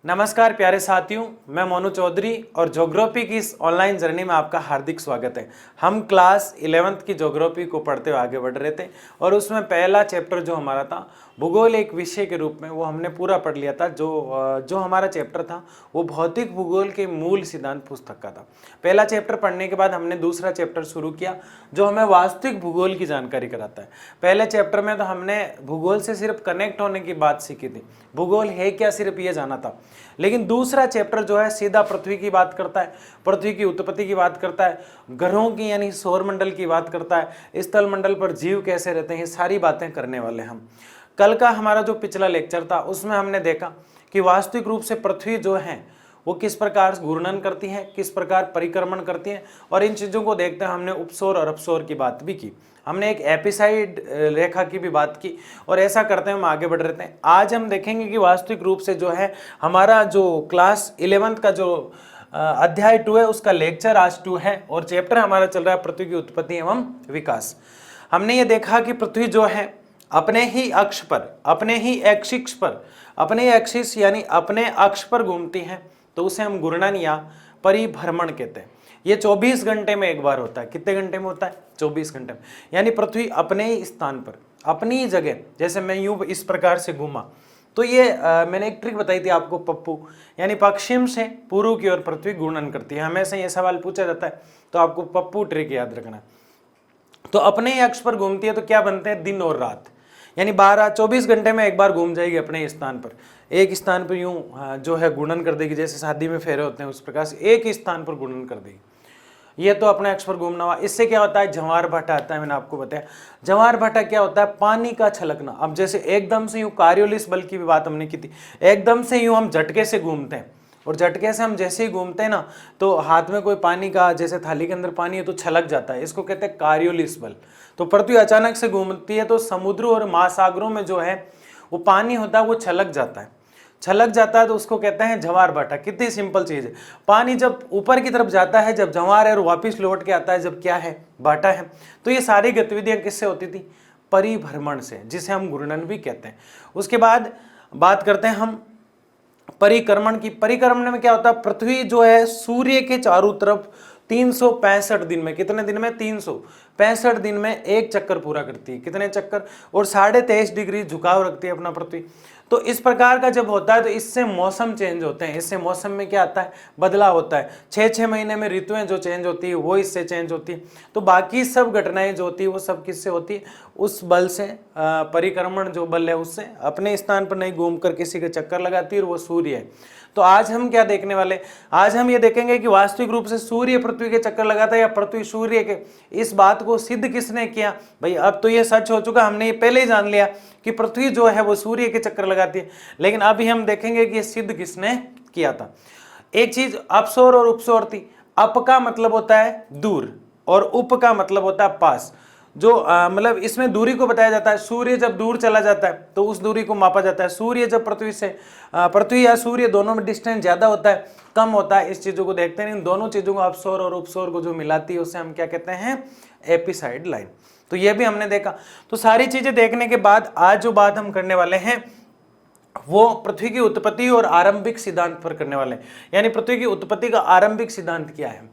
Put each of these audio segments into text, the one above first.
नमस्कार प्यारे साथियों, मैं मोनू चौधरी और ज्योग्राफी की इस ऑनलाइन जर्नी में आपका हार्दिक स्वागत है। हम क्लास 11th की ज्योग्राफी को पढ़ते हुए आगे बढ़ रहे थे और उसमें पहला चैप्टर जो हमारा था भूगोल एक विषय के रूप में, वो हमने पूरा पढ़ लिया था। जो हमारा चैप्टर था वो भौतिक भूगोल के मूल सिद्धांत पुस्तक का था। पहला चैप्टर पढ़ने के बाद हमने दूसरा चैप्टर शुरू किया जो हमें वास्तविक भूगोल की जानकारी कराता है। पहले चैप्टर में तो हमने भूगोल से सिर्फ कनेक्ट होने की बात सीखी थी, भूगोल है क्या सिर्फ ये जाना था। लेकिन दूसरा चैप्टर जो है सीधा पृथ्वी की बात करता है, पृथ्वी की उत्पत्ति की बात करता है, ग्रहों की यानी सौरमंडल की बात करता है, स्थल मंडल पर जीव कैसे रहते हैं, ये सारी बातें करने वाले हम। कल का हमारा जो पिछला लेक्चर था उसमें हमने देखा कि वास्तविक रूप से पृथ्वी जो है वो किस प्रकार घूर्णन करती है, किस प्रकार परिक्रमण करती है, और इन चीज़ों को देखते हैं हमने उपसौर और अपसौर की बात भी की। हमने एक एपिसाइड रेखा की भी बात की और ऐसा करते हैं हम आगे बढ़ रहे हैं। आज हम देखेंगे कि वास्तविक रूप से जो है हमारा जो क्लास 11th का जो अध्याय 2 है उसका लेक्चर आज 2 है और चैप्टर हमारा चल रहा है पृथ्वी की उत्पत्ति एवं विकास। हमने ये देखा कि पृथ्वी जो है अपने ही अक्ष पर, अपने ही एक्सिस पर, अपने एक्सिस यानी अपने अक्ष पर घूमती है, तो उसे हम घूर्णन या परिभ्रमण कहते हैं। ये 24 घंटे में एक बार होता है। कितने घंटे में होता है? 24 घंटे में। यानी पृथ्वी अपने ही स्थान पर, अपनी ही जगह, जैसे मैं यूं इस प्रकार से घूमा तो ये मैंने एक ट्रिक बताई थी आपको, पप्पू, यानी पश्चिम से पूर्व की ओर पृथ्वी घूर्णन करती है। हमेशा ये सवाल पूछा जाता है तो आपको पप्पू ट्रिक याद रखना। तो अपने ही अक्ष पर घूमती है तो क्या बनते हैं? दिन और रात, यानी 24 घंटे में एक बार घूम जाएगी अपने स्थान पर। एक स्थान पर यूं जो है घूर्णन कर देगी, जैसे शादी में फेरे होते हैं उस प्रकार से एक ही स्थान पर घूर्णन कर देगी। ये तो अपने अक्ष पर घूमना हुआ। इससे क्या होता है? ज्वार भाटा आता है। मैंने आपको बताया ज्वार भाटा क्या होता है? पानी का छलकना। अब जैसे एकदम से यूं कार्योलिस बल की भी बात हमने की थी, एकदम से यूं हम झटके से घूमते हैं और झटके से हम जैसे ही घूमते हैं ना तो हाथ में कोई पानी का, जैसे थाली के अंदर पानी है तो छलक जाता है, इसको कहते हैं कार्योलिस बल। तो पृथ्वी अचानक से घूमती है तो समुद्रों और महासागरों में जो है वो पानी होता है वो छलक जाता है। छलक जाता है तो उसको कहते हैं ज्वार भाटा। कितनी सिंपल चीज है। पानी जब ऊपर की तरफ जाता है जब ज्वार है और वापिस लौट के आता है जब क्या है? भाटा है। तो ये सारी गतिविधियां किससे होती थी? परिभ्रमण से, जिसे हम घूर्णन भी कहते हैं। उसके बाद बात करते हैं हम परिक्रमण की। परिक्रमण में क्या होता है? पृथ्वी जो है सूर्य के चारों तरफ 365 दिन में, कितने दिन में? 365 दिन में एक चक्कर पूरा करती है। कितने चक्कर? और 23.5 डिग्री झुकाव रखती है अपना पृथ्वी। तो इस प्रकार का जब होता है तो इससे मौसम चेंज होते हैं। इससे मौसम में क्या आता है? बदलाव होता है। 6-6 महीने में ऋतुएं जो चेंज होती है वो इससे चेंज होती है। तो बाकी सब घटनाएं जो होती है वो सब किससे होती है? उस बल से, परिक्रमण जो बल है उससे। अपने स्थान पर नहीं घूमकर किसी के चक्कर लगाती है और वो सूर्य है। तो आज हम क्या देखने वाले? आज हम ये देखेंगे कि वास्तविक रूप से सूर्य पृथ्वी के चक्कर लगाता है या पृथ्वी सूर्य के। इस बात को सिद्ध किसने किया? भाई अब तो ये सच हो चुका, हमने ये पहले ही जान लिया कि पृथ्वी जो है वो सूर्य के चक्कर लगाती है। लेकिन अभी हम देखेंगे कि ये सिद्ध किसने किया था। एक चीज अपसौर और उपसौर थी। अप का मतलब होता है दूर और उप का मतलब होता है पास। जो मतलब इसमें दूरी को बताया जाता है। सूर्य जब दूर चला जाता है तो उस दूरी को मापा जाता है। सूर्य जब पृथ्वी से, पृथ्वी या सूर्य दोनों में डिस्टेंस ज्यादा होता है, कम होता है, इस चीजों को देखते हैं। इन दोनों चीजों को अपसौर और उपसौर को जो मिलाती है उसे हम क्या कहते हैं? एपिसाइड लाइन। तो ये भी हमने देखा। तो सारी चीजें देखने के बाद आज जो बात हम करने वाले हैं वो पृथ्वी की उत्पत्ति और आरंभिक सिद्धांत पर करने वाले हैं। यानी पृथ्वी की उत्पत्ति का आरंभिक सिद्धांत क्या है।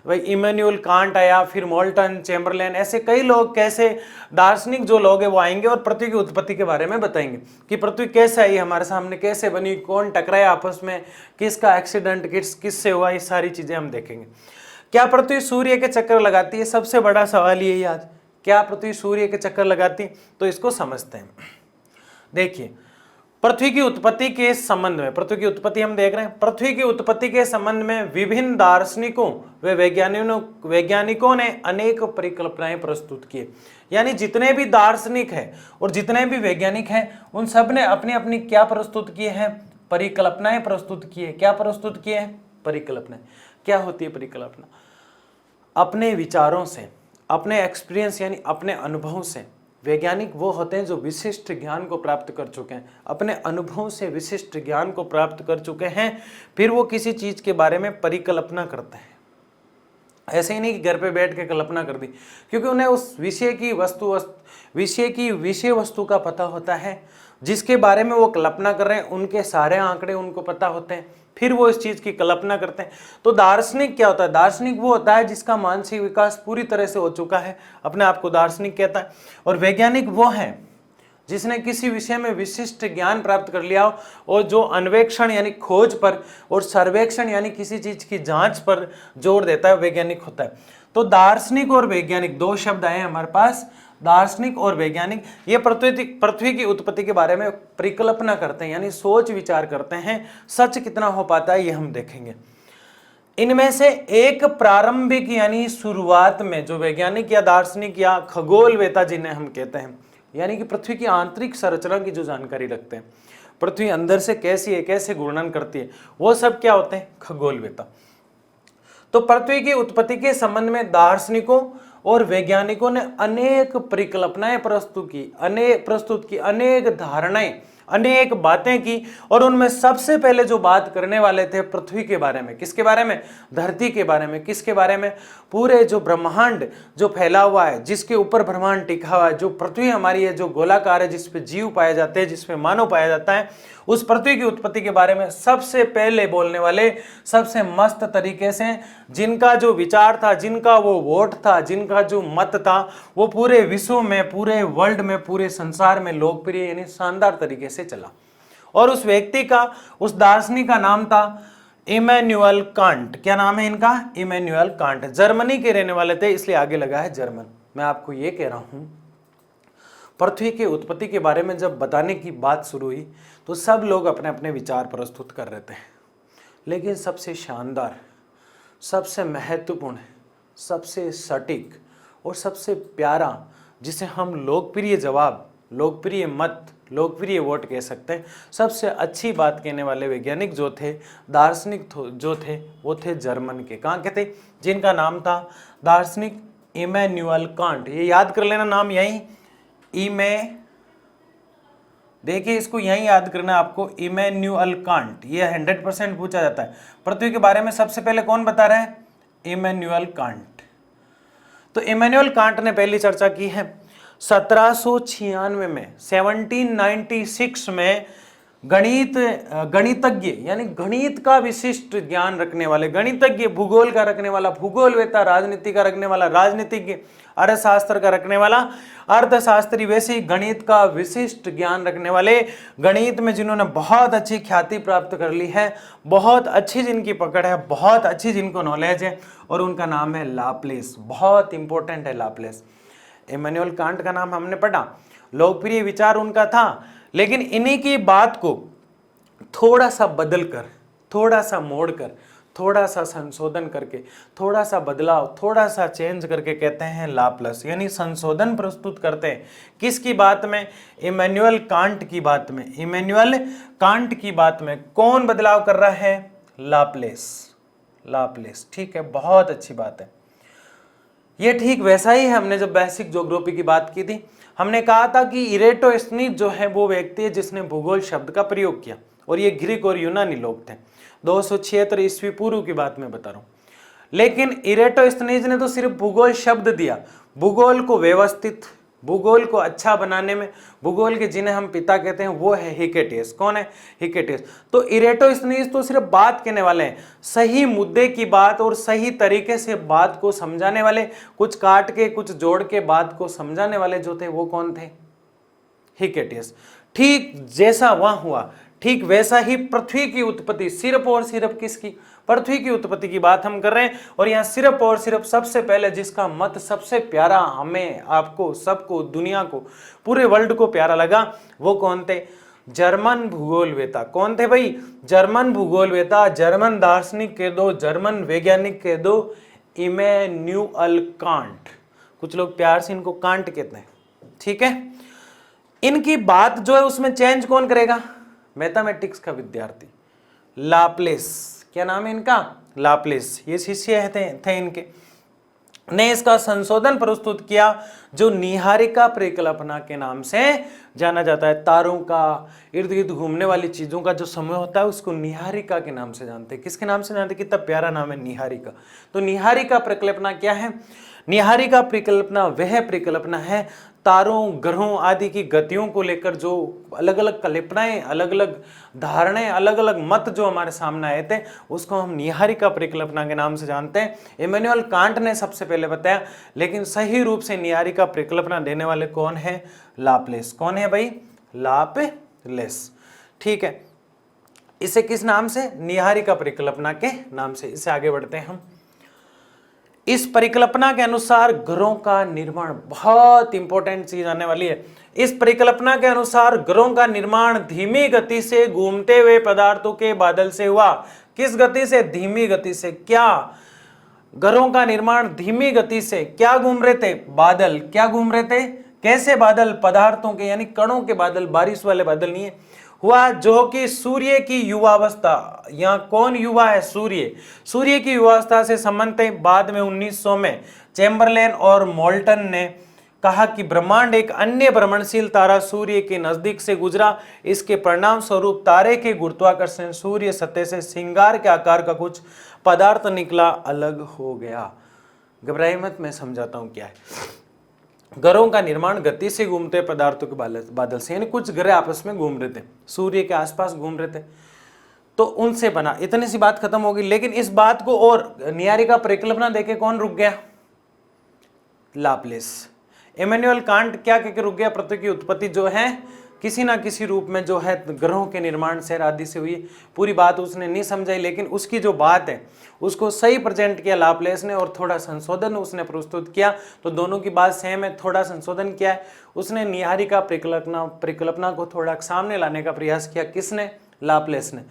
भाई इमैनुअल कांट आया, फिर मोल्टन, चैम्बरलेन, ऐसे कई लोग, कैसे दार्शनिक जो लोग हैं वो आएंगे और पृथ्वी की उत्पत्ति के बारे में बताएंगे कि पृथ्वी कैसे आई हमारे सामने, कैसे बनी, कौन टकराया आपस में, किसका एक्सीडेंट किससे हुआ, ये सारी चीजें हम देखेंगे। क्या पृथ्वी सूर्य के चक्कर लगाती है? सबसे बड़ा सवाल यही आज, क्या पृथ्वी सूर्य के चक्कर लगाती है? तो इसको समझते हैं। देखिए पृथ्वी की उत्पत्ति के संबंध में, पृथ्वी की उत्पत्ति हम देख रहे हैं। पृथ्वी की उत्पत्ति के संबंध में विभिन्न दार्शनिकों व वैज्ञानिकों ने अनेक परिकल्पनाएं प्रस्तुत की। यानी जितने भी दार्शनिक हैं और जितने भी वैज्ञानिक हैं उन सब ने अपनी अपनी क्या प्रस्तुत किए हैं? परिकल्पनाएं प्रस्तुत किए। क्या प्रस्तुत किए हैं? परिकल्पनाएं। क्या होती है परिकल्पना? अपने विचारों से, अपने एक्सपीरियंस यानी अपने अनुभव से। वैज्ञानिक वो होते हैं जो विशिष्ट ज्ञान को प्राप्त कर चुके हैं, अपने अनुभव से विशिष्ट ज्ञान को प्राप्त कर चुके हैं, फिर वो किसी चीज के बारे में परिकल्पना करते हैं। ऐसे ही नहीं कि घर पे बैठ के कल्पना कर दी, क्योंकि उन्हें उस विषय की विषय वस्तु का पता होता है, जिसके बारे में वो कल्पना कर रहे हैं उनके सारे आंकड़े उनको पता होते हैं, फिर वो इस चीज की कल्पना करते हैं। तो दार्शनिक क्या होता है? दार्शनिक वो होता है जिसका मानसिक विकास पूरी तरह से हो चुका है, अपने आप को दार्शनिक कहता है। और वैज्ञानिक वो है जिसने किसी विषय में विशिष्ट ज्ञान प्राप्त कर लिया हो और जो अन्वेषण यानी खोज पर और सर्वेक्षण यानी किसी चीज की जांच पर जोर देता है, वैज्ञानिक होता है। तो दार्शनिक और वैज्ञानिक दो शब्द आए हमारे पास, दार्शनिक और वैज्ञानिक। ये पृथ्वी की उत्पत्ति के बारे में परिकल्पना करते हैं, यानी सोच विचार करते हैं। सच कितना हो पाता है ये हम देखेंगे। इनमें से एक प्रारंभिक यानी शुरुआत में जो वैज्ञानिक या दार्शनिक या खगोलवेता जिन्हें हम कहते हैं, यानी कि पृथ्वी की आंतरिक संरचना की जो जानकारी रखते हैं, पृथ्वी अंदर से कैसी है, कैसे घूर्णन करती है, वो सब क्या होते हैं? खगोलवेता। तो पृथ्वी की उत्पत्ति के संबंध में दार्शनिकों और वैज्ञानिकों ने अनेक परिकल्पनाएं प्रस्तुत की, अनेक धारणाएं, अनेक बातें की। और उनमें सबसे पहले जो बात करने वाले थे पृथ्वी के बारे में, किसके बारे में? धरती के बारे में। किसके बारे में? पूरे जो ब्रह्मांड जो फैला हुआ है, जिसके ऊपर ब्रह्मांड टिका हुआ है, जो पृथ्वी हमारी है, जो गोलाकार है, जिसपे जीव पाए जाते हैं, जिसपे मानव पाया जाता है, उस पृथ्वी की उत्पत्ति के बारे में सबसे पहले बोलने वाले, सबसे मस्त तरीके से, जिनका जो विचार था, जिनका वो वोट था, जिनका जो मत था, वो पूरे विश्व में, पूरे वर्ल्ड में, पूरे संसार में लोकप्रिय यानी शानदार तरीके से चला। और उस व्यक्ति का, उस दार्शनिक का नाम था इमैनुअल कांट। क्या नाम है इनका? Immanuel Kant. जर्मनी के रहने वाले थे, इसलिए आगे लगा है जर्मन। मैं आपको ये कह रहा हूं, पृथ्वी के उत्पत्ति के बारे में जब बताने की बात शुरू हुई तो सब लोग अपने अपने विचार प्रस्तुत कर रहे थे, लेकिन सबसे शानदार, सबसे महत्वपूर्ण, सबसे सटीक और सबसे प्यारा, जिसे हम लोकप्रिय जवाब, लोकप्रिय मत, लोकप्रिय वोट कह सकते हैं, सबसे अच्छी बात कहने वाले वैज्ञानिक जो थे, दार्शनिक जो थे, वो थे जर्मन के। कहाँ के थे? जिनका नाम था दार्शनिक इमैनुअल कांट। ये याद कर लेना नाम, यही देखिए इसको यही याद करना है आपको, इमैनुअल कांट। ये 100% पूछा जाता है। पृथ्वी के बारे में सबसे पहले कौन बता रहा है? Immanuel Kant. तो इमैनुअल कांट ने पहली चर्चा की है 1796 में, 1796 में गणितज्ञ यानी गणित का विशिष्ट ज्ञान रखने वाले गणितज्ञ, भूगोल का रखने वाला भूगोलवेता, राजनीति का रखने वाला राजनीतिज्ञ, अर्थशास्त्र का रखने वाला अर्थशास्त्री, वैसे ही गणित का विशिष्ट ज्ञान रखने वाले, गणित में जिन्होंने बहुत अच्छी ख्याति प्राप्त कर ली है, बहुत अच्छी जिनकी पकड़ है, बहुत अच्छी जिनको नॉलेज है, और उनका नाम है लाप्लेस। बहुत इंपॉर्टेंट है लाप्लेस। इमैनुअल कांट का नाम हमने पढ़ा, लोकप्रिय विचार उनका था, लेकिन इन्हीं की बात को थोड़ा सा बदलकर, थोड़ा सा मोड़कर, थोड़ा सा संशोधन करके, थोड़ा सा बदलाव, थोड़ा सा चेंज करके कहते हैं लाप्लास, यानी संशोधन प्रस्तुत करते हैं। किसकी बात में? इमैनुअल कांट की बात में। इमैनुअल कांट की बात में कौन बदलाव कर रहा है? लाप्लेस। लाप्लेस, ठीक है, बहुत अच्छी बात है। ये ठीक वैसा ही है, हमने जब बेसिक ज्योग्राफी की बात की थी, हमने कहा था कि इरेटोस्थनीज जो है वो व्यक्ति है जिसने भूगोल शब्द का प्रयोग किया, और ये ग्रीक और यूनानी लोग थे। 276 ईस्वी पूर्व की बात मैं बता रहा हूँ। लेकिन इरेटोस्थनीज ने तो सिर्फ भूगोल शब्द दिया, भूगोल को व्यवस्थित, भूगोल को अच्छा बनाने में, भूगोल के जिन्हें हम पिता कहते हैं वो है हिकेटियस। कौन है? हिकेटियस। तो इरेटोस्थनीज तो सिर्फ बात कहने वाले हैं, सही मुद्दे की बात और सही तरीके से बात को समझाने वाले, कुछ काट के कुछ जोड़ के बात को समझाने वाले जो थे वो कौन थे? हिकेटियस। ठीक जैसा वहां हुआ ठीक वैसा ही पृथ्वी की उत्पत्ति, सिर्फ और सिर्फ किसकी? पृथ्वी की उत्पत्ति की बात हम कर रहे हैं। और यहाँ सिर्फ और सिर्फ सबसे पहले जिसका मत सबसे प्यारा हमें, आपको, सबको, दुनिया को, पूरे वर्ल्ड को प्यारा लगा, वो कौन थे? जर्मन भूगोलवेता। कौन थे भाई? जर्मन भूगोलवेता, जर्मन दार्शनिक कह दो, जर्मन वैज्ञानिक कह दो, इमैनुअल कांट। कुछ लोग प्यार से इनको कांट कहते हैं, ठीक है। इनकी बात जो है उसमें चेंज कौन करेगा? मैथमेटिक्स का विद्यार्थी लाप्लेस। क्या नाम है इनका? लाप्लेस। ये शिष्य थे इनके। ने इसका संशोधन प्रस्तुत किया जो निहारिका परिकल्पना के नाम से जाना जाता है। तारों का इर्द गिर्द घूमने वाली चीजों का जो समूह होता है उसको निहारिका के नाम से जानते हैं। किसके नाम से जानते हैं? कितना प्यारा नाम है, निहारिका। तो निहारिका परिकल्पना क्या है? निहारिका परिकल्पना वह परिकल्पना है तारों, ग्रहों आदि की गतियों को लेकर जो अलग अलग कल्पनाएं, अलग अलग धारणाएं, अलग अलग मत जो हमारे सामने आए थे उसको हम निहारिका परिकल्पना के नाम से जानते हैं। इमैनुअल कांट ने सबसे पहले बताया, लेकिन सही रूप से निहारिका परिकल्पना देने वाले कौन है? लाप्लेस। कौन है भाई? लाप्लेस। ठीक है, इसे किस नाम से? निहारिका परिकल्पना के नाम से। इससे आगे बढ़ते हैं हम। इस परिकल्पना के अनुसार ग्रहों का निर्माण, बहुत इंपॉर्टेंट चीज आने वाली है। इस परिकल्पना के अनुसार ग्रहों का निर्माण धीमी गति से घूमते हुए पदार्थों के बादल से हुआ। किस गति से? धीमी गति से। क्या? ग्रहों का निर्माण धीमी गति से। क्या घूम रहे थे? बादल। क्या घूम रहे थे? कैसे बादल? पदार्थों के, यानी कणों के बादल, बारिश वाले बादल नहीं है। हुआ जो कि सूर्य की युवावस्था, यहां कौन युवा है? सूर्य। सूर्य की युवावस्था से संबंधित है। बाद में 1900 में चैम्बरलेन और मोल्टन ने कहा कि ब्रह्मांड एक अन्य भ्रमणशील तारा सूर्य के नजदीक से गुजरा। इसके परिणाम स्वरूप तारे के गुरुत्वाकर्षण सूर्य सतह से श्रृंगार के आकार का कुछ पदार्थ निकला, अलग हो गया। घबराइए मत, मैं समझाता हूं क्या है। ग्रहों का निर्माण गति से घूमते पदार्थों के बादल से, यानी कुछ ग्रह आपस में घूम रहे थे, सूर्य के आसपास घूम रहे थे, तो उनसे बना। इतनी सी बात खत्म होगी। लेकिन इस बात को और निहारिका परिकल्पना देके कौन रुक गया? लाप्लेस। इमैनुअल कांट क्या कहकर रुक गया? पृथ्वी की उत्पत्ति जो है किसी ना किसी रूप में जो है ग्रहों के निर्माण से आदि से हुई। पूरी बात उसने नहीं समझाई, लेकिन उसकी जो बात है उसको सही प्रेजेंट किया लाप्लेस ने, और थोड़ा संशोधन उसने प्रस्तुत किया। तो दोनों की बात सेम है, थोड़ा संशोधन किया है उसने। निहारिका परिकल्पना को थोड़ा सामने लाने का प्रयास किया। किसने? लाप्लेस ने।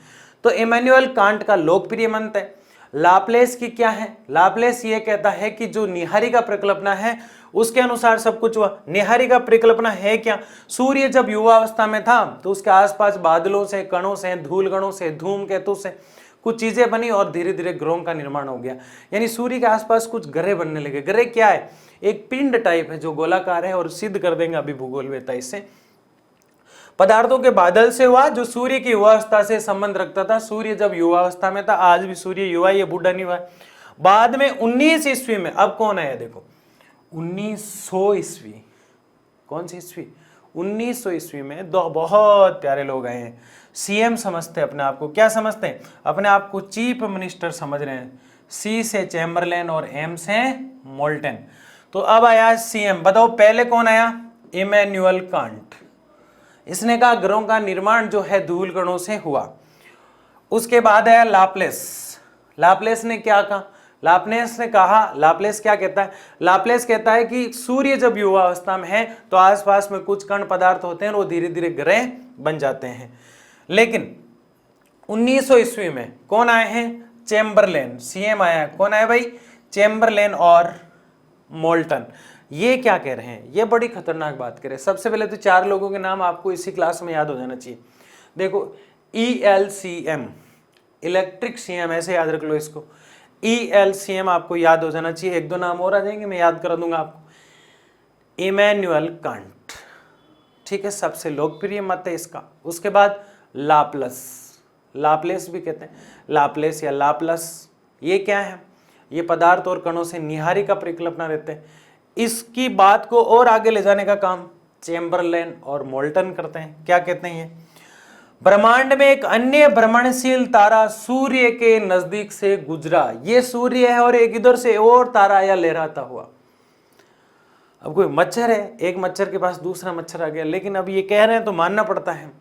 तो इमैनुअल कांट का लोकप्रिय मंत्र है। लाप्लेस की क्या है? लाप्लेस ये कहता है कि जो निहारिका परिकल्पना है उसके अनुसार सब कुछ हुआ। निहारिका परिकल्पना है क्या? सूर्य जब युवावस्था में था तो उसके आसपास बादलों से, कणों से, धूल कणों से, धूमकेतु से कुछ चीजें बनी और धीरे धीरे ग्रहों का निर्माण हो गया। यानी सूर्य के आसपास कुछ ग्रह बनने लगे। ग्रह क्या है? एक पिंड टाइप है जो गोलाकार है, और सिद्ध कर देंगे अभी भूगोल वेता इससे। पदार्थों के बादल से हुआ जो सूर्य की युवावस्था से संबंध रखता था। सूर्य जब युवावस्था में था, आज भी सूर्य युवा, ये बूढ़ा नहीं हुआ। बाद में 19 ईस्वी में अब कौन आया? देखो 1900 ईस्वी। कौन सी ईस्वी? 1900 ईस्वी में दो बहुत प्यारे लोग आए हैं। सीएम समझते हैं अपने आप को। क्या समझते हैं? अपने आप को चीफ मिनिस्टर समझ रहे हैं। सी से चैम्बरलेन और एम से मोल्टन। तो अब आया सीएम। बताओ पहले कौन आया? Immanuel Kant. इसने कहा ग्रहों का निर्माण जो है धूल कणों से हुआ। उसके बाद आया लाप्लेस। लाप्लेस ने क्या कहा? लाप्लेस ने कहा, लाप्लेस क्या कहता है? लाप्लेस कहता है कि सूर्य जब युवावस्था में है तो आसपास में कुछ कण पदार्थ होते हैं और वो धीरे धीरे ग्रह बन जाते हैं। लेकिन 1900 ईस्वी में कौन आए हैं? चैम्बरलेन। सीएम आया है। कौन आया भाई? चैम्बरलेन और मोल्टन। ये क्या कह रहे हैं? ये बड़ी खतरनाक बात कह रहे हैं। सबसे पहले तो 4 लोगों के नाम आपको इसी क्लास में याद हो जाना चाहिए। देखो ELCM, इलेक्ट्रिक सीएम, ऐसे याद रख लो इसको। ELCM आपको याद हो जाना चाहिए। 1-2 नाम और आ जाएंगे, मैं याद करा दूंगा आपको। इमैनुअल कांट, ठीक है, सबसे लोकप्रिय मत है इसका। उसके बाद लाप्लस, लाप्लेस भी कहते हैं, लाप्लेस या लाप्लस। ये क्या है? ये पदार्थ और कणों से निहारिका परिकल्पना रहते हैं। इसकी बात को और आगे ले जाने का काम चैम्बरलेन और मोल्टन करते हैं। क्या कहते हैं? ये ब्रह्मांड में एक अन्य भ्रमणशील तारा सूर्य के नजदीक से गुजरा। ये सूर्य है और एक इधर से और तारा आया लहराता हुआ। अब कोई मच्छर है, एक मच्छर के पास दूसरा मच्छर आ गया, लेकिन अब ये कह रहे हैं तो मानना पड़ता है।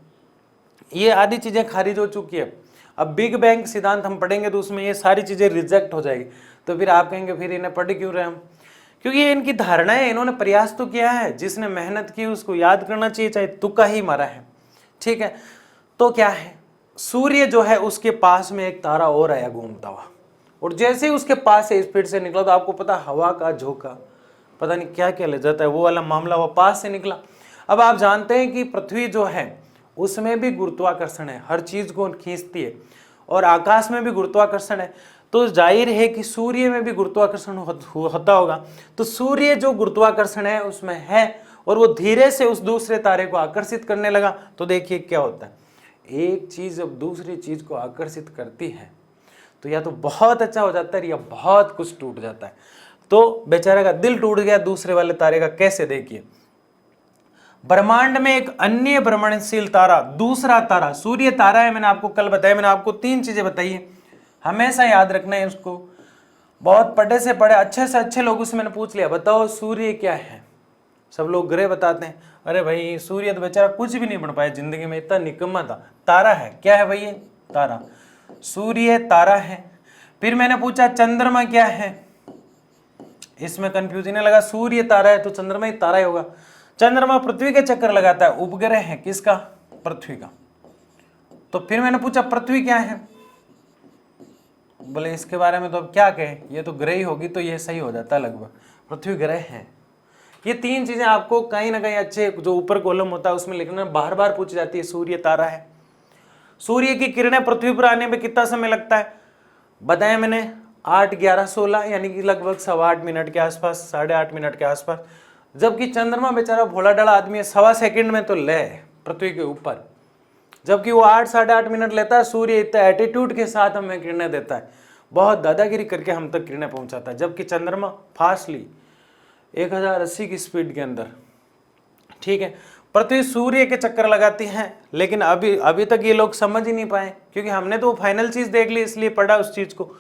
ये आधी चीजें खारिज हो चुकी है। अब बिग बैंग सिद्धांत हम पढ़ेंगे तो उसमें ये सारी चीजें रिजेक्ट हो जाएगी। तो फिर आप कहेंगे फिर इन्हें पढ़ क्यों रहे हम? क्योंकि ये इनकी धारणा है, इन्होंने प्रयास तो किया है। जिसने मेहनत की उसको याद करना चाहिए, चाहे तुक्का ही मारा है। ठीक है, तो क्या है? सूर्य जो है उसके पास में एक तारा और आया घूमता हुआ, और जैसे ही उसके पास से स्पीड से निकला तो आपको पता हवा का झोंका, पता नहीं क्या क्या ले जाता है, वो वाला मामला, वो पास से निकला। अब आप जानते हैं कि पृथ्वी जो है उसमें भी गुरुत्वाकर्षण है, हर चीज को खींचती है, और आकाश में भी गुरुत्वाकर्षण है। तो जाहिर है कि सूर्य में भी गुरुत्वाकर्षण होता होगा। तो सूर्य जो गुरुत्वाकर्षण है उसमें है और वो धीरे से उस दूसरे तारे को आकर्षित करने लगा। तो देखिए क्या होता है, एक चीज जब दूसरी चीज को आकर्षित करती है तो या तो बहुत अच्छा हो जाता है या बहुत कुछ टूट जाता है। तो बेचारे का दिल टूट गया दूसरे वाले तारे का। कैसे, देखिए ब्रह्मांड में एक अन्य भ्रमणशील तारा, दूसरा तारा, सूर्य तारा है। मैंने आपको कल बताया, मैंने आपको 3 चीजें बताई है, हमेशा याद रखना है उसको। बहुत पढ़े से पढ़े, अच्छे से अच्छे लोगों से मैंने पूछ लिया, बताओ सूर्य क्या है? सब लोग ग्रह बताते हैं। अरे भाई सूर्य तो बेचारा कुछ भी नहीं बन पाया जिंदगी में, इतना निकम्मा था। तारा है, क्या है भाई? ये तारा, सूर्य तारा है। फिर मैंने पूछा चंद्रमा क्या है? इसमें कंफ्यूजन लगा, सूर्य तारा है तो चंद्रमा ही तारा ही होगा। चंद्रमा पृथ्वी के चक्कर लगाता है, उपग्रह है किसका? पृथ्वी का। तो फिर मैंने पूछा पृथ्वी क्या है? बोले इसके बारे में तो अब क्या कहें, ये तो ग्रह ही होगी, तो ये सही हो जाता है लगभग, पृथ्वी ग्रह है। ये 3 चीजें आपको कहीं ना कहीं अच्छे जो ऊपर कॉलम होता है उसमें लिखना, बार बार पूछी जाती है। सूर्य तारा है। सूर्य की किरणें पृथ्वी पर आने में कितना समय लगता है बताया मैंने? 8, 11, 16 यानी कि लगभग 8.25 मिनट के आसपास, 8.5 मिनट के आसपास। जबकि चंद्रमा बेचारा भोला डला आदमी है, 1.25 सेकंड में तो ले पृथ्वी के ऊपर, जबकि वो 8, 8.5 मिनट लेता है। सूर्य इतना एटीट्यूड के साथ हमें किरणें देता है, बहुत दादागिरी करके हम तक किरणें पहुंचाता है। जबकि चंद्रमा फास्टली 1080 की स्पीड के अंदर, ठीक है। पृथ्वी सूर्य के चक्कर लगाती है, लेकिन अभी तक ये लोग समझ ही नहीं पाए, क्योंकि हमने तो फाइनल चीज देख ली इसलिए पढ़ा उस चीज को।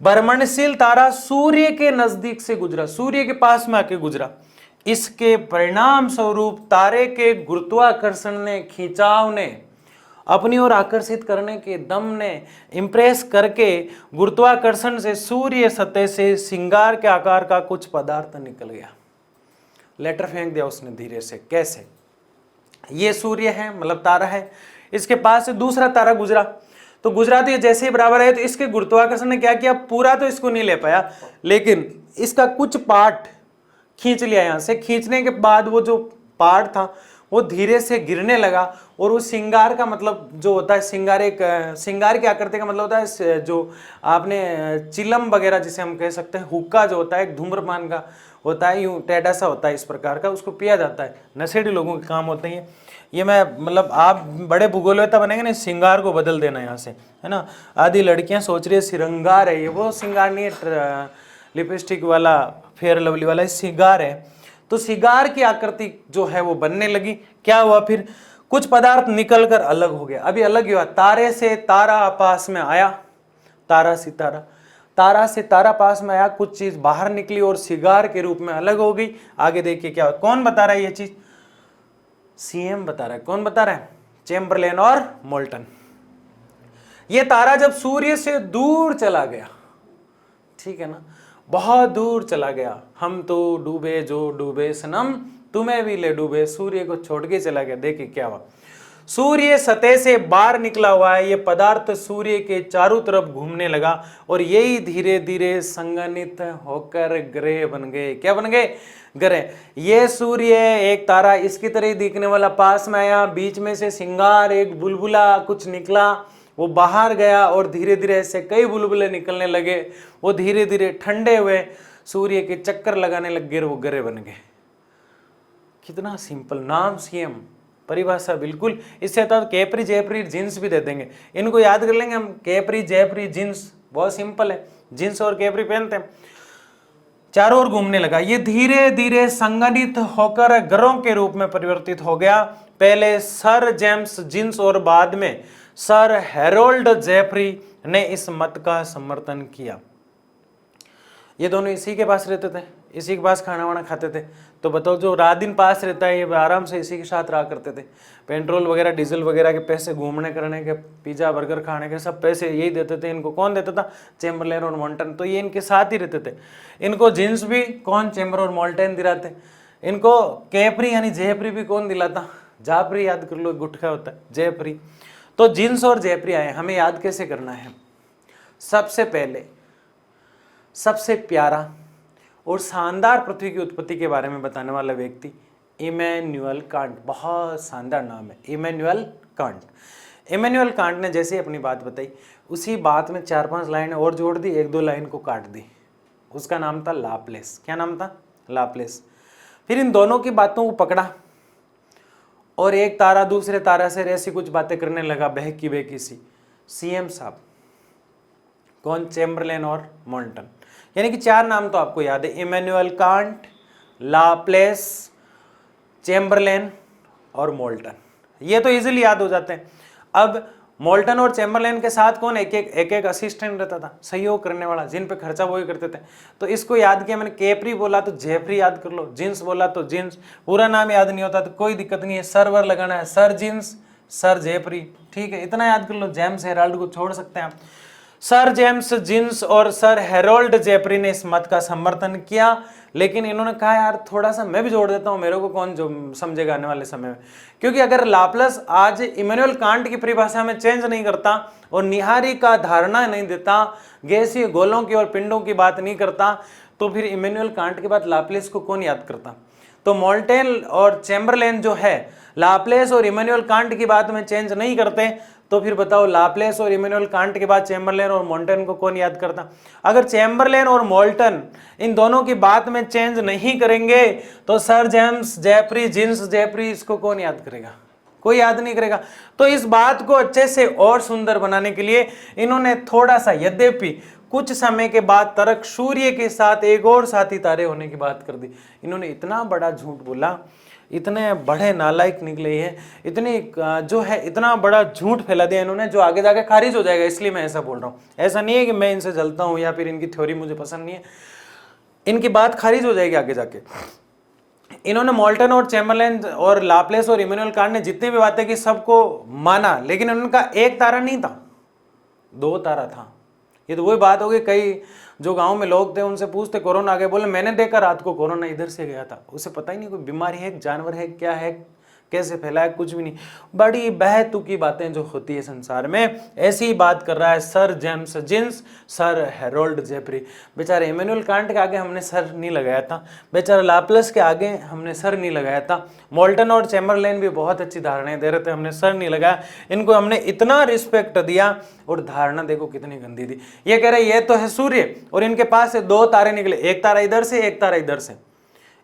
भ्रमणशील तारा सूर्य के नजदीक से गुजरा, सूर्य के पास में आके गुजरा। इसके परिणाम स्वरूप तारे के गुरुत्वाकर्षण ने, खिंचाव ने, अपनी ओर आकर्षित करने के दम ने इंप्रेस करके गुरुत्वाकर्षण से सूर्य सतह से सिंगार के आकार का कुछ पदार्थ निकल गया। लेटर फेंक दिया उसने धीरे से। कैसे? ये सूर्य है, मतलब तारा है, इसके पास से दूसरा तारा गुजरा। तो गुजरा तो ये जैसे ही बराबर है, तो इसके गुरुत्वाकर्षण ने क्या किया, पूरा तो इसको नहीं ले पाया, लेकिन इसका कुछ पार्ट खींच लिया। यहां से खींचने के बाद वो जो पार्ट था वो धीरे से गिरने लगा, और वो सिंगार का मतलब जो होता है, सिंगार की आकृति का मतलब होता है जो आपने चिलम वगैरह जिसे हम कह सकते हैं, हुक्का जो होता है एक धूम्रपान का होता है, यूं टेढ़ा सा होता है इस प्रकार का, उसको पिया जाता है, नशेड़ी लोगों के काम होते हैं ये। मैं मतलब आप बड़े भूगोलवेत्ता बनेंगे ना, सिंगार को बदल देना यहाँ से, है ना। आधी लड़कियां सोच रही है श्रृंगार है, ये वो सिंगार नहीं है लिपस्टिक वाला, फेयर लवली वाला, सिंगार है। तो सिगार की आकृति जो है वो बनने लगी। क्या हुआ फिर? कुछ पदार्थ निकलकर अलग हो गया। अभी अलग हुआ, तारे से तारा पास में आया, तारा सितारा, तारा से तारा पास में आया, कुछ चीज बाहर निकली और सिगार के रूप में अलग हो गई। आगे देखिए क्या हुआ। कौन बता रहा है ये चीज? सीएम बता रहा है। कौन बता रहा है? चैम्बरलेन और मोल्टन। ये तारा जब सूर्य से दूर चला गया, ठीक है ना, बहुत दूर चला गया, हम तो डूबे जो डूबे सनम तुम्हें भी ले डूबे, सूर्य को छोड़ के चला गया। देखिए क्या हुआ, सूर्य सतह से बाहर निकला हुआ है, ये पदार्थ सूर्य के चारों तरफ घूमने लगा और यही धीरे धीरे संघनित होकर ग्रह बन गए। क्या बन गए? ग्रह। ये सूर्य एक तारा इसकी तरह दिखने वाला पास में आया, बीच में से सिंगार एक बुलबुला कुछ निकला, वो बाहर गया और धीरे धीरे ऐसे कई बुलबुले निकलने लगे, वो धीरे धीरे ठंडे हुए, सूर्य के चक्कर लगाने लग गए, वो ग्रह बन गए। कितना सिंपल नाम, सीएम, परिभाषा बिल्कुल। इससे तो कैप्री जेप्री जींस भी दे देंगे, इनको याद कर लेंगे हम। कैप्री जेप्री जींस बहुत सिंपल है, जींस और कैप्री पहनते हैं। चारों ओर घूमने लगा, ये धीरे धीरे संगठित होकर ग्रहों के रूप में परिवर्तित हो गया। पहले सर जेम्स जींस और बाद में सर हैरोल्ड जेफ्री ने इस मत का समर्थन किया। ये दोनों इसी के पास रहते थे, इसी के पास खाना वाना खाते थे। तो बताओ जो रात दिन पास रहता है ये आराम से इसी के साथ रहा करते थे। पेट्रोल वगैरह डीजल वगैरह के पैसे, घूमने करने के, पिज्जा बर्गर खाने के सब पैसे यही देते थे इनको। कौन देता था? चैम्बरलेन और मोल्टन। तो ये इनके साथ ही रहते थे। इनको जींस भी कौन? चैम्बर और मोल्टन दिलाते। इनको कैप्री यानी जेफ्री भी कौन दिलाता? जाफरी, याद कर लो, गुटखा होता है जेफ्री। तो जींस और जेफ्री आए। हमें याद कैसे करना है? सबसे पहले सबसे प्यारा और शानदार पृथ्वी की उत्पत्ति के बारे में बताने वाला व्यक्ति इमैनुअल कांट। बहुत शानदार नाम है, इमैनुअल कांट। इमैनुअल कांट ने जैसे ही अपनी बात बताई, उसी बात में 4-5 लाइनें और जोड़ दी, 1-2 लाइन को काट दी। उसका नाम था लाप्लेस। क्या नाम था? लाप्लेस। फिर इन दोनों की बातों को पकड़ा और एक तारा दूसरे तारा से ऐसी कुछ बातें करने लगा, बहकी बहकी सी। सीएम साहब कौन? चैम्बरलेन और मोल्टन। यानी कि 4 नाम तो आपको याद है, इमैनुअल कांट, लाप्लेस, चैम्बरलेन और मोल्टन। ये तो इजीली याद हो जाते हैं। अब मोल्टन और चैम्बरलेन के साथ कौन? एक असिस्टेंट रहता था, सहयोग करने वाला, जिन पे खर्चा वही करते थे। तो इसको याद किया मैंने। केप्री बोला तो जेफरी याद कर लो, जिन्स बोला तो जिन्स, पूरा नाम याद नहीं होता तो कोई दिक्कत नहीं है, सर्वर लगाना है, सर जिन्स, सर जेफरी, ठीक है, इतना याद कर लो। जेम्स हेराल्ड को छोड़ सकते हैं आप। सर जेम्स जिन्स और सर हेरोल्ड जेफरी ने इस मत का समर्थन किया, लेकिन इन्होंने कहा यार थोड़ा सा मैं भी जोड़ देता हूं, मेरे को कौन जो समझेगा आने वाले समय में। क्योंकि अगर लाप्लास आज इमैनुअल कांट की परिभाषा में चेंज नहीं करता और निहारी का धारणा नहीं देता, गैसीय गोलों की और पिंडों की बात नहीं करता, तो फिर इमैनुअल कांट के बाद लाप्लास को कौन याद करता? तो मोल्टेन और चैम्बरलेन जो है लाप्लास और इमैनुअल कांट की बात में चेंज नहीं करते, तो फिर बताओ लाप्लास और इमैनुअल कांट के बाद चैम्बरलेन और मोल्टन को कौन याद करता? अगर चैम्बरलेन और मोल्टन इन दोनों की बात में चेंज नहीं करेंगे तो sir James Jeffrey, Jeans Jeffrey, इसको कौन याद करेगा? कोई याद नहीं करेगा। तो इस बात को अच्छे से और सुंदर बनाने के लिए इन्होंने थोड़ा सा, यद्यपि कुछ समय के बाद तर्क सूर्य के साथ एक और साथी तारे होने की बात कर दी। इन्होंने इतना बड़ा झूठ बोला, इतने बड़े नालायक निकले हैं, इतनी जो है इतना बड़ा झूठ फैला दिया इन्होंने, जो आगे जाके खारिज हो जाएगा। इसलिए मैं ऐसा बोल रहा हूँ। ऐसा नहीं है कि मैं इनसे जलता हूँ या फिर इनकी थ्योरी मुझे पसंद नहीं है, इनकी बात खारिज हो जाएगी आगे जाके। इन्होंने मोल्टन और चैम्बरलेन और लाप्लास और इमैनुअल कांट ने जितनी भी बातें की सबको माना, लेकिन उनका एक तारा नहीं था, 2 तारा था। ये तो वही बात हो गई, कई जो गांव में लोग थे उनसे पूछते कोरोना आ गया, बोले मैंने देखा रात को कोरोना इधर से गया था। उसे पता ही नहीं कोई बीमारी है, जानवर है, क्या है, कैसे फैला है, कुछ भी नहीं। बड़ी बहतुकी बातें जो होती है संसार में, ऐसी ही बात कर रहा है sir James Jeans, sir Harold Jeffrey. बेचारे इमैनुअल कांट के आगे हमने सर नहीं लगाया था, बेचारा लाप्लास के आगे हमने सर नहीं लगाया था, मोल्टन और चैम्बरलेन भी बहुत अच्छी धारणाएं दे रहे थे, हमने सर नहीं लगाया। इनको हमने इतना रिस्पेक्ट दिया और धारणा देखो कितनी गंदी थी। ये कह रहे ये तो है सूर्य और इनके पास से 2 तारे निकले, एक तारा इधर से, एक तारा इधर से।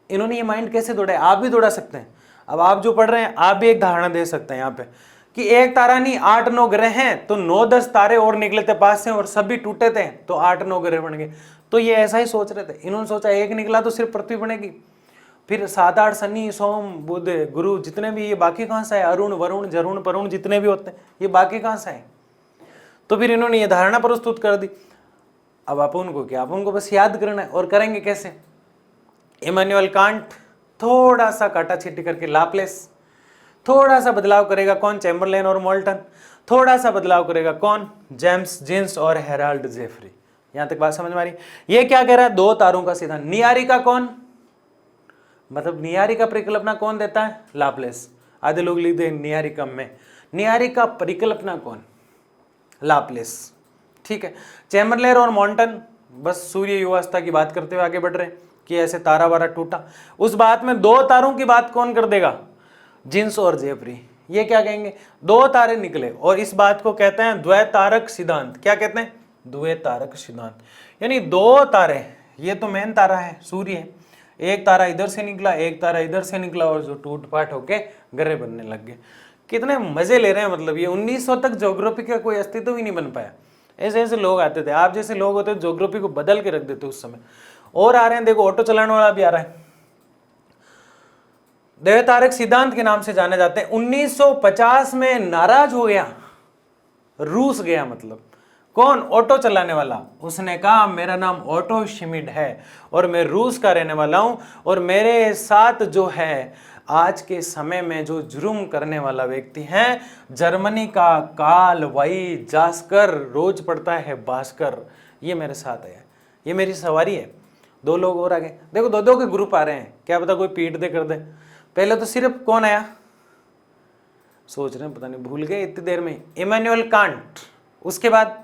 इन्होंने ये माइंड कैसे दौड़ा? आप भी दौड़ा सकते हैं। अब आप जो पढ़ रहे हैं आप भी एक धारणा दे सकते हैं यहाँ पे कि एक तारा नहीं 8-9 ग्रह हैं, तो 9-10 तारे और निकले थे पास से और सभी टूटे थे, तो 8-9 ग्रह बन गए। तो ये ऐसा ही सोच रहे थे। इन्होंने सोचा एक निकला तो सिर्फ पृथ्वी बनेगी, फिर 7-8 शनि सोम बुध गुरु जितने भी, ये बाकी कहाँ से आए? अरुण वरुण जरुण परुण जितने भी होते हैं, ये बाकी कहाँ से आए? तो फिर इन्होंने ये धारणा प्रस्तुत कर दी। अब आप उनको क्या, आप उनको बस याद करना है। और करेंगे कैसे? इमैनुअल कांट थोड़ा सा काटा छीटी करके लाप्लास, थोड़ा सा बदलाव करेगा कौन? चैम्बरलेन और मोल्टन, थोड़ा सा बदलाव करेगा कौन? जेम्स जिन्स और हेराल्ड जेफरी। यहां तक बात समझ में आ रही? ये क्या कह रहा है? 2 तारों का सिद्धांत। नियारी का कौन, मतलब नियारी का परिकल्पना कौन देता है? लाप्लास। आधे लोग लिखते हैं नियारिका में, नियारी का परिकल्पना कौन? लाप्लास। ठीक है। चैम्बरलेन और मोल्टन बस सूर्य युवावस्था की बात करते हुए आगे बढ़ रहे हैं कि ऐसे तारा वारा टूटा। उस बात में 2 तारों की बात कौन कर देगा? जिन्स और जेफरी। ये क्या कहेंगे? 2 तारे निकले और इस बात को कहते हैं द्वैतारक सिद्धांत। क्या कहते हैं? द्वैतारक सिद्धांत। यानी 2 तारे, ये तो मेन तारा है सूर्य है, एक तारा इधर से निकला, एक तारा इधर से निकला और जो टूट पाट होके ग्रह बनने लग गए। कितने मजे ले रहे हैं। मतलब ये 1900 तक ज्योग्राफी का कोई अस्तित्व ही नहीं बन पाया। ऐसे ऐसे लोग आते थे, आप जैसे लोग होते ज्योग्राफी को बदल के रख देते उस समय। और आ रहे हैं, देखो ऑटो चलाने वाला भी आ रहा है। द्वैतारक सिद्धांत के नाम से जाने जाते हैं। 1950 में नाराज हो गया, रूस गया। मतलब कौन? ऑटो चलाने वाला। उसने कहा मेरा नाम ऑटो शिमिड है और मैं रूस का रहने वाला हूं और मेरे साथ जो है आज के समय में जो जुर्म करने वाला व्यक्ति है जर्मनी का काल वाई जास्कर, रोज पढ़ता है भास्कर, ये मेरे साथ है, ये मेरी सवारी है। 2 लोग और आ गए। देखो 2-2 के ग्रुप आ रहे हैं, क्या पता कोई पीट दे कर दे। पहले तो सिर्फ कौन आया? सोच रहे हैं, पता नहीं भूल गए इतनी देर में। इमैनुअल कांट, उसके बाद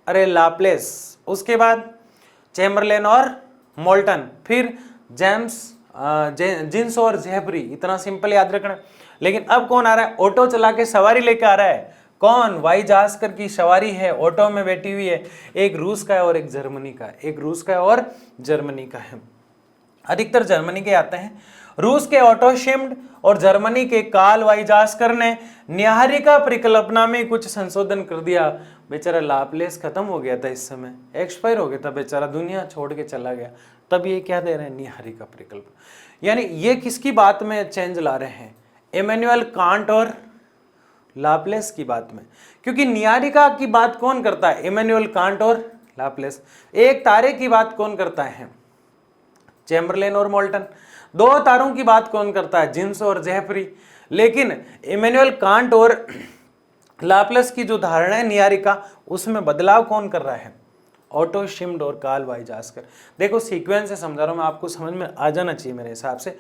अरे लाप्लास, उसके बाद चैम्बरलेन और मोल्टन, फिर जेम्स जिन्स और जेफरी, इतना सिंपल याद रखना। लेकिन अब कौन आ रहा है, ऑटो चला के सवारी लेके आ रहा है, कौन, वाई जास्कर की सवारी है, ऑटो में बैठी हुई है, एक रूस का है और एक जर्मनी का है, एक रूस का है और जर्मनी का है, अधिकतर जर्मनी के आते हैं। रूस के ऑटो शिम्ड और जर्मनी के कार्ल वाई जास्कर ने न्याहारिका परिकल्पना में कुछ संशोधन कर दिया। बेचारा लाप्लेस खत्म हो गया था, इस समय एक्सपायर हो गया था, बेचारा दुनिया छोड़ के चला गया, तब ये क्या दे रहे हैं, न्याहारिका परिकल्पना। यानी ये किसकी बात में चेंज ला रहे हैं, इमैनुअल कांट और लाप्लेस की बात में, क्योंकि न्याहारिका की बात कौन करता है, इमैनुअल कांट और लाप्लेस। एक तारे की बात कौन करता है, चैम्बरलेन और मोल्टन। दो तारों की बात कौन करता है, जिन्स और जेफरी। लेकिन इमैनुअल कांट और लाप्लेस की जो धारणा है न्याहारिका, उसमें बदलाव कौन कर रहा है, ऑटो शिम्ड और कार्ल वाई जास्कर। देखो सीक्वेंस से समझा रहा हूं मैं, आपको समझ में आ जाना चाहिए मेरे हिसाब से।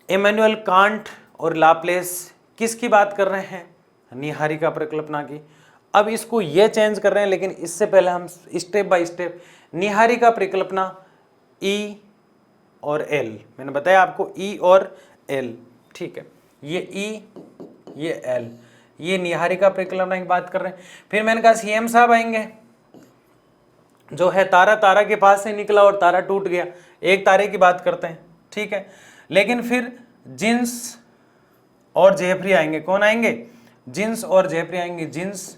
इमैनुअल कांट और लाप्लेस किसकी बात कर रहे हैं, न्याहारिका परिकल्पना की। अब इसको ये चेंज कर रहे हैं, लेकिन इससे पहले हम स्टेप बाय स्टेप न्याहारिका परिकल्पना ई और एल, मैंने बताया आपको ई और एल, ठीक है, ये ई ये एल, ये न्याहारिका परिकल्पना की बात कर रहे हैं। फिर मैंने कहा सीएम साहब आएंगे, जो है तारा, तारा के पास से निकला और तारा टूट गया, एक तारे की बात करते हैं, ठीक है। लेकिन फिर जिन्स और जेफरी आएंगे, कौन आएंगे, जिन्स और जेफरी आएंगे, जिन्स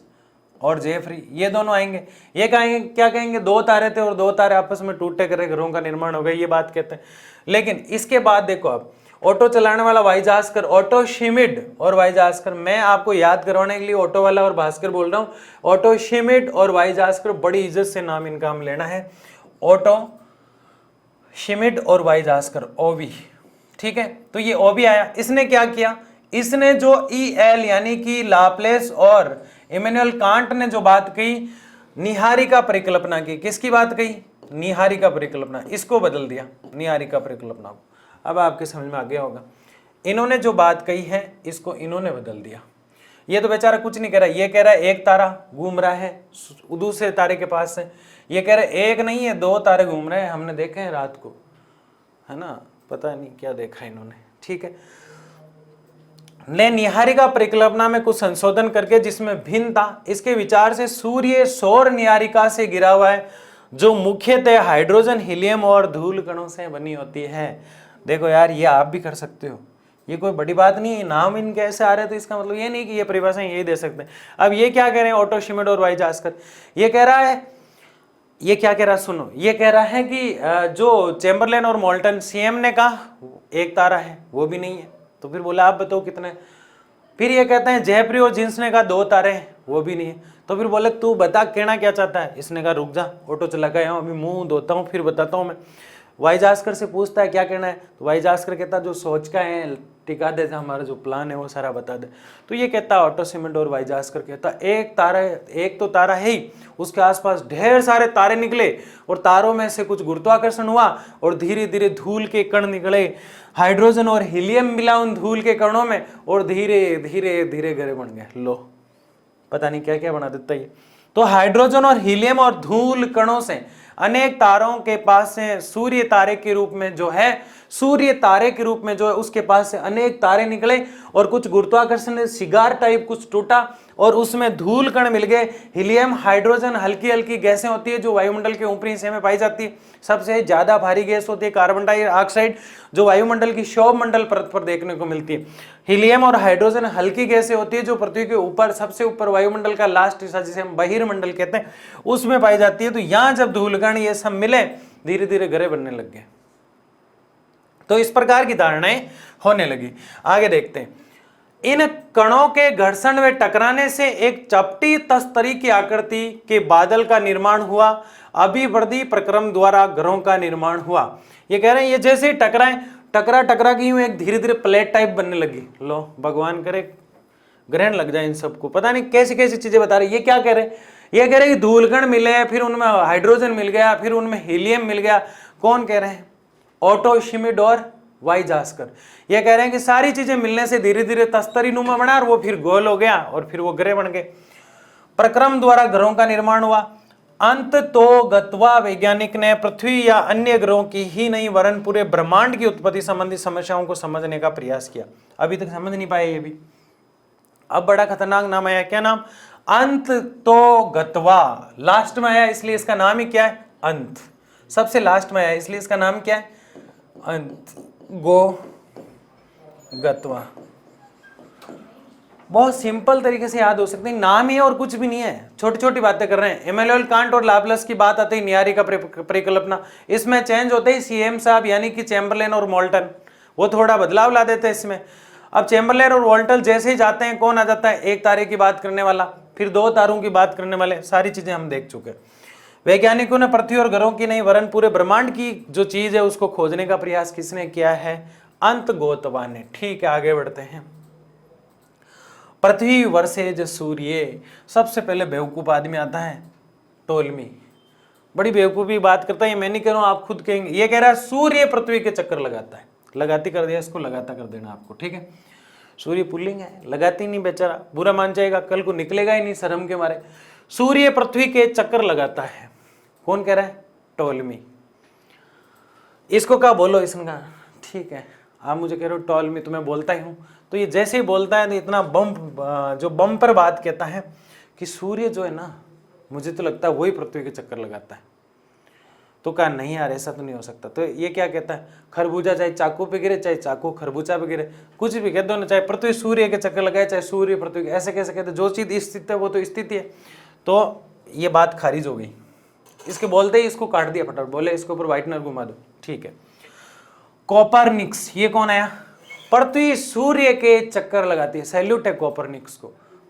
और जेफरी ये दोनों आएंगे। ये कहेंगे, क्या कहेंगे, दो तारे थे और दो तारे आपस में टूटे करे घरों का निर्माण हो गया, ये बात कहते हैं। लेकिन इसके बाद देखो, अब ऑटो चलाने वाला वाई जास्कर, ऑटो शिमिड और वाई जास्कर, मैं आपको याद करवाने के लिए ऑटो वाला और भास्कर बोल रहा हूँ। ऑटो शिमिड और वाई जास्कर, बड़ी इज्जत से नाम इनका हम लेना है, ऑटो शिमिड और वाई जास्कर, ओवी, ठीक है। तो ये ओवी आया, इसने क्या किया, इसने जो ई एल यानी कि लाप्लेस और इमैनुअल कांट ने जो बात कही, न्याहारिका परिकल्पना की, किसकी बात कही, न्याहारिका परिकल्पना, इसको बदल दिया, न्याहारिका परिकल्पना को। अब आपके समझ में आ गया होगा, इन्होंने जो बात कही है इसको इन्होंने बदल दिया। ये तो बेचारा कुछ नहीं कह रहा, ये कह रहा है एक तारा घूम रहा है दूसरे तारे के पास से, ये कह रहा है एक नहीं है दो तारे घूम रहे हैं, हमने देखे हैं रात को, है ना, पता नहीं क्या देखा इन्होंने, ठीक है। ने न्याहारिका परिकल्पना में कुछ संशोधन करके जिसमें भिन्न था, इसके विचार से सूर्य सौर न्याहारिका से घिरा हुआ है, जो मुख्यतः हाइड्रोजन, हीलियम और धूल कणों से बनी होती है। देखो यार, ये आप भी कर सकते हो, ये कोई बड़ी बात नहीं है, नाम इनके ऐसे आ रहे हैं तो इसका मतलब ये नहीं कि ये परिभाषा यही दे सकते हैं। अब ये क्या कह रहे हैं, ऑटो शिमिड और वाई जास्कर, ये कह रहा है, ये क्या कह रहा है सुनो, ये कह रहा है कि जो चैम्बरलेन और मोल्टन, सीएम ने कहा एक तारा है, वो भी नहीं है, तो फिर बोला आप बताओ कितने। फिर ये कहते हैं जेफरी और जिन्स ने कहा दो तारे हैं, वो भी नहीं है, तो फिर बोले तू बता कहना क्या चाहता है, इसने कहा रुक जा, ऑटो चला गया हूँ, अभी मुंह धोता हूँ फिर बताता हूँ मैं। वाई जास्कर से पूछता है क्या कहना है, तो वाई जास्कर कहता जो सोच का है टिका दे, हमारा जो प्लान है वो सारा बता दे। तो ये कहता ऑटो शिमिड और वाई जास्कर कहता एक तारा, एक तो तारा है ही, उसके आसपास ढेर सारे तारे निकले और तारों में से कुछ गुरुत्वाकर्षण हुआ और धीरे धीरे धूल के कण निकले, हाइड्रोजन और हीलियम मिला उन धूल के कणों में और धीरे धीरे धीरे ग्रह बन गए। लो पता नहीं क्या क्या बना देता ये। तो हाइड्रोजन और हीलियम और धूल कणों से अनेक तारों के पास से सूर्य तारे के रूप में जो है, सूर्य तारे के रूप में जो है उसके पास से अनेक तारे निकले और कुछ गुरुत्वाकर्षण सिगार टाइप कुछ टूटा और उसमें धूल कण मिल गए। हीलियम, हाइड्रोजन हल्की हल्की गैसें होती है जो वायुमंडल के ऊपरी हिस्से में पाई जाती है। सबसे ज्यादा भारी गैस होती है कार्बन डाइऑक्साइड, जो वायुमंडल की शोभमंडल परत पर देखने को मिलती है। हीलियम और हाइड्रोजन हल्की गैसें होती है जो पृथ्वी के ऊपर सबसे ऊपर वायुमंडल का लास्ट हिस्सा जिसे हम बहिर्मंडल कहते हैं उसमें पाई जाती है। तो यहां जब धूलकण ये सब मिले धीरे धीरे ग्रह बनने लग गए। तो इस प्रकार की धारणाएं होने लगी। आगे देखते हैं, इन कणों के घर्षण व टकराने से एक चपटी तस्तरी की आकृति के बादल का निर्माण हुआ। अभिवृद्धि प्रक्रम द्वारा ग्रहों का निर्माण हुआ। ये कह रहे हैं ये जैसे टकराए टकरा की यूं एक धीरे धीरे प्लेट टाइप बनने लगी। लो भगवान करे ग्रहण लग जाए इन सबको, पता नहीं कैसी कैसी चीजें बता रहे। ये क्या कह रहे, ये कह रहे कि धूलकण मिले, फिर उनमें हाइड्रोजन मिल गया, फिर उनमें हीलियम मिल गया। कौन कह रहे हैं? ऑटो शिमिड और वाई जास्कर। ये कह रहे हैं कि सारी चीजें मिलने से धीरे धीरे तस्तरी नुमा बना और वो फिर गोल हो गया और फिर वो ग्रह बन गए। प्रक्रम द्वारा ग्रहों का निर्माण हुआ। अंत तो गत्वा वैज्ञानिक ने पृथ्वी या अन्य ग्रहों की ही नहीं वरन पूरे ब्रह्मांड की उत्पत्ति संबंधी समस्याओं को समझने का प्रयास किया। अभी तक समझ नहीं पाए ये भी। अब बड़ा खतरनाक नाम आया, क्या नाम? अंत तो गत्वा, लास्ट में आया इसलिए इसका नाम ही क्या है? अंत। सबसे लास्ट में आया इसलिए इसका नाम क्या है? अंत गो गत्वा। बहुत सिंपल तरीके से याद हो सकते हैं, नाम ही है और कुछ भी नहीं है, छोटी छोटी बातें कर रहे हैं। इमैनुएल कांट और लाप्लास की बात आती है, न्यारी का परिकल्पना, इसमें चेंज होते ही सीएम साहब यानी कि चैम्बरलेन और मोल्टन वो थोड़ा बदलाव ला देते हैं इसमें। अब चैम्बरलेन और वोल्टल जैसे ही जाते हैं कौन आ जाता है? एक तारे की बात करने वाला, फिर दो तारों की बात करने वाले, सारी चीजें हम देख चुके हैं। वैज्ञानिकों ने पृथ्वी और ग्रहों की नहीं वरन पूरे ब्रह्मांड की जो चीज है उसको खोजने का प्रयास किसने किया है? अंत गोतवा ने। ठीक है, आगे बढ़ते हैं। पृथ्वी वर्सेज सूर्य। सबसे पहले बेवकूफ आदमी आता है टोलमी, बड़ी बेवकूफी बात करता है। ये मैं नहीं कह रहा हूं, आप खुद कहेंगे। ये कह रहा है सूर्य पृथ्वी के चक्कर लगाता है। लगाती कर दिया, इसको लगाता कर देना आपको, ठीक है। सूर्य पुल्लिंग है, लगाती नहीं, बेचारा बुरा मान जाएगा, कल को निकलेगा ही नहीं शर्म के मारे। सूर्य पृथ्वी के चक्कर लगाता है। कौन कह रहा है? टोलमी। इसको क्या बोलो? इसने कहा ठीक है, आप मुझे कह रहे हो टोलमी, तो मैं बोलता ही हूं। तो ये जैसे ही बोलता है तो इतना बम पर बात कहता है कि सूर्य जो है ना, मुझे तो लगता है वही पृथ्वी के चक्कर लगाता है। तो कहा नहीं यार, ऐसा तो नहीं हो सकता। तो ये क्या कहता है? खरबूजा चाहे चाकू पे गिरे, चाहे चाकू खरबूजा पे गिरे, कुछ भी कह दो ना, चाहे पृथ्वी सूर्य के चक्कर लगाए, चाहे सूर्य पृथ्वी के, ऐसे कैसे कहते? जो चीज स्थित है वो तो स्थिति है। तो ये बात खारिज हो गई। इसके बोलते ही इसको काट दिया फटाफट, बोले इसके ऊपर व्हाइटनर घुमा दो, ठीक है। कोपरनिक्स, ये कौन आया? पृथ्वी सूर्य के चक्कर लगाती है। सैल्यूट है कोपरनिक्स को।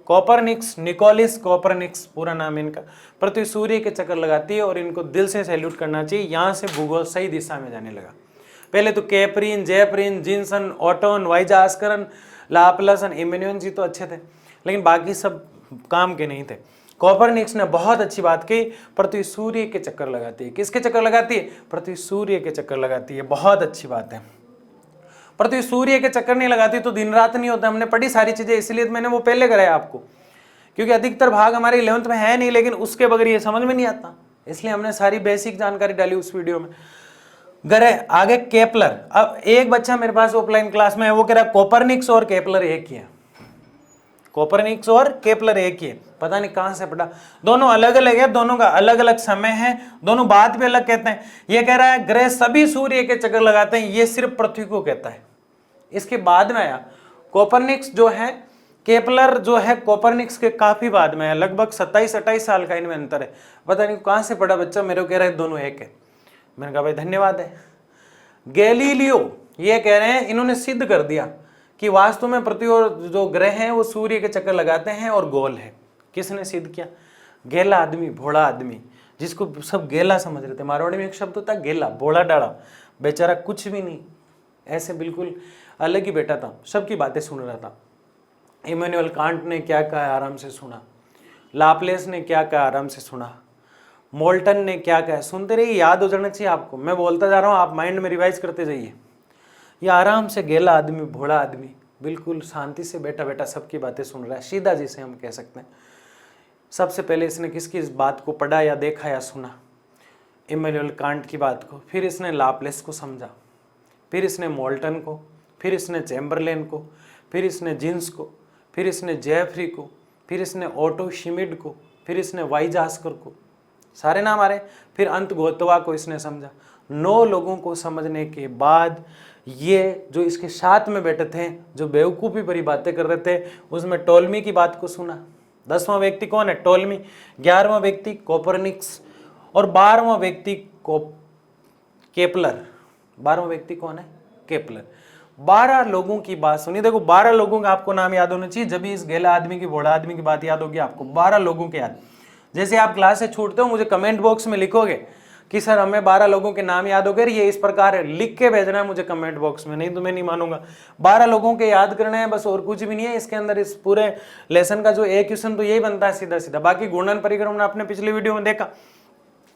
कोपरनिक्स, निकोलस कोपरनिक्स पूरा नाम इनका। पृथ्वी सूर्य के चक्कर लगाती है और इनको दिल से सैल्यूट करना चाहिए। यहां से भूगोल सही दिशा में जाने लगा। पहले तो कैप्रिन, जेप्रिन, जिन्सन, ऑटोन, वाइजास्करन, लाप्लासन, इमैनुएल जी तो अच्छे थे, लेकिन बाकी सब काम के नहीं थे। कोपरनिक्स ने बहुत अच्छी बात कही, पृथ्वी सूर्य के चक्कर लगाती है। किसके चक्कर लगाती है? पृथ्वी सूर्य के चक्कर लगाती है। बहुत अच्छी बात है। पृथ्वी सूर्य के चक्कर नहीं लगाती तो दिन रात नहीं होता। हमने पढ़ी सारी चीजें, इसलिए मैंने वो पहले कराया आपको, क्योंकि अधिकतर भाग हमारे 11th में है नहीं, लेकिन उसके बगैर ये समझ में नहीं आता, इसलिए हमने सारी बेसिक जानकारी डाली उस वीडियो में। गरे आगे केपलर। अब एक बच्चा मेरे पास ऑफलाइन क्लास में है, वो कह रहा है कोपरनिक्स और केपलर एक ही है। कोपरनिक्स और केपलर एक ही है, पता नहीं कहां से पढ़ा। दोनों अलग अलग है, दोनों का अलग अलग समय है, दोनों बात भी अलग कहते हैं। ये कह रहा है ग्रह सभी सूर्य के चक्कर लगाते हैं, ये सिर्फ पृथ्वी को कहता है। इसके बाद में आया कोपरनिक्स जो है, केपलर जो है कोपरनिक्स के काफी बाद में है, लगभग 27-28 साल का इनमें अंतर है। पता नहीं कहां से पढ़ा बच्चा, मेरे को कह रहा है दोनों एक है। मैंने कहा भाई धन्यवाद है। गैलीलियो ये कह रहे हैं, इन्होंने सिद्ध कर दिया कि वास्तव में पृथ्वी और जो ग्रह हैं वो सूर्य के चक्कर लगाते हैं और गोल है। किसने सिद्ध किया? गेला आदमी, भोला आदमी, जिसको सब गेला समझ रहे थे। मारवाड़ी में एक शब्द होता है गेला, भोला डाला, बेचारा कुछ भी नहीं, ऐसे बिल्कुल अलग ही बैठा था, सबकी बातें सुन रहा था। इमैनुएल कांट ने क्या कहा आराम से सुना, लाप्लेस ने क्या कहा आराम से सुना, मोल्टन ने क्या कहा सुनते रहिए, याद हो जाना चाहिए आपको। मैं बोलता जा रहा हूँ, आप माइंड में रिवाइज करते जाइए। ये आराम से गेला आदमी, भोला आदमी, बिल्कुल शांति से बैठा बैठा सबकी बातें सुन रहा है, सीधा जिसे हम कह सकते हैं। सबसे पहले इसने किसकी इस बात को पढ़ा या देखा या सुना? इमैनुएल कांट की बात को। फिर इसने लाप्लेस को समझा, फिर इसने मोल्टन को, फिर इसने चैम्बरलेन को, फिर इसने जिन्स को, फिर इसने जेफरी को, फिर इसने ओटो शिमिड को, फिर इसने वाइजास्कर को, सारे नाम आ रहे। फिर अंत गोतवा को इसने समझा। 9 लोगों को समझने के बाद ये जो इसके साथ में बैठे थे, जो बेवकूफ़ी भरी बातें कर रहे थे, उसमें टोलमी की बात को सुना। 10वां व्यक्ति कौन है? टोलमी। 11वां व्यक्ति कोपरनिक्स और 12वां व्यक्ति केपलर। 12वां व्यक्ति कौन है? केपलर। 12 लोगों की बात सुनी। देखो 12 लोगों का आपको नाम याद होना चाहिए, जब भी इस गेला आदमी की, भोला आदमी की बात याद होगी आपको। 12 लोगों के याद। जैसे आप क्लास से छूटते हो, मुझे कमेंट बॉक्स में लिखोगे कि सर हमें 12 लोगों के नाम याद हो गए, ये इस प्रकार है, लिख के भेजना है मुझे कमेंट बॉक्स में, नहीं तो मैं नहीं मानूंगा। 12 लोगों के याद करना है बस, और कुछ भी नहीं है इसके अंदर। इस पूरे लेसन का जो एक क्वेश्चन तो यही बनता है सीधा सीधा। बाकी गुणन परिक्रमण आपने पिछले वीडियो में देखा,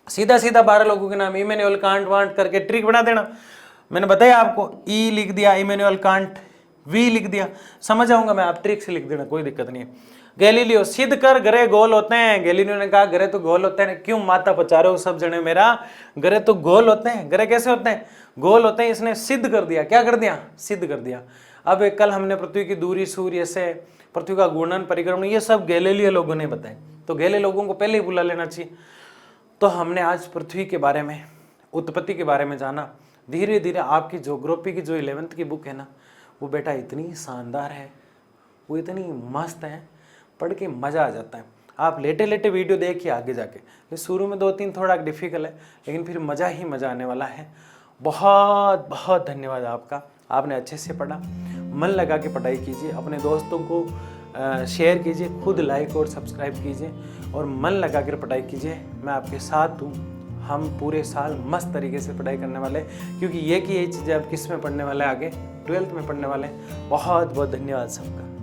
सीधा सीधा 12 लोगों के नाम, इमैनुएल कांट वांट करके ट्रिक बना देना। मैंने बताया आपको, ई लिख दिया इमैनुएल कांट, वी लिख दिया, समझ आऊंगा मैं, आप ट्रिक से लिख देना, कोई दिक्कत नहीं है। गैलीलियो, सिद्ध कर गरे गोल होते हैं। गैलीलियो ने कहा गरे तो गोल होते हैं। क्यों माता पचारे हो सब जने मेरा, गरे तो गोल होते हैं। गरे कैसे होते हैं, गोल होते हैं। इसने सिद्ध कर दिया, क्या कर दिया, सिद्ध कर दिया। अब कल हमने पृथ्वी की दूरी, सूर्य से, पृथ्वी का घूर्णन, परिक्रमण, ये सब गैलीलियो लोगों ने बताए, तो गैलीलियो लोगों को पहले ही बुला लेना चाहिए। तो हमने आज पृथ्वी के बारे में, उत्पत्ति के बारे में जाना। धीरे धीरे आपकी ज्योग्राफी की जो 11th की बुक है ना, वो बेटा इतनी शानदार है, वो इतनी मस्त है, पढ़ के मज़ा आ जाता है। आप लेटे लेटे वीडियो देखिए आगे जाके, ये शुरू में 2-3 थोड़ा डिफिकल्ट है, लेकिन फिर मज़ा ही मज़ा आने वाला है। बहुत बहुत धन्यवाद आपका, आपने अच्छे से पढ़ा। मन लगा के पढ़ाई कीजिए, अपने दोस्तों को शेयर कीजिए, खुद लाइक और सब्सक्राइब कीजिए और मन लगा कर पढ़ाई कीजिए। मैं आपके साथ हूँ, हम पूरे साल मस्त तरीके से पढ़ाई करने वाले हैं, क्योंकि ये कि ये चीज़ें अब किस में पढ़ने वाले हैं, आगे 12th में पढ़ने वाले हैं। बहुत बहुत धन्यवाद सबका।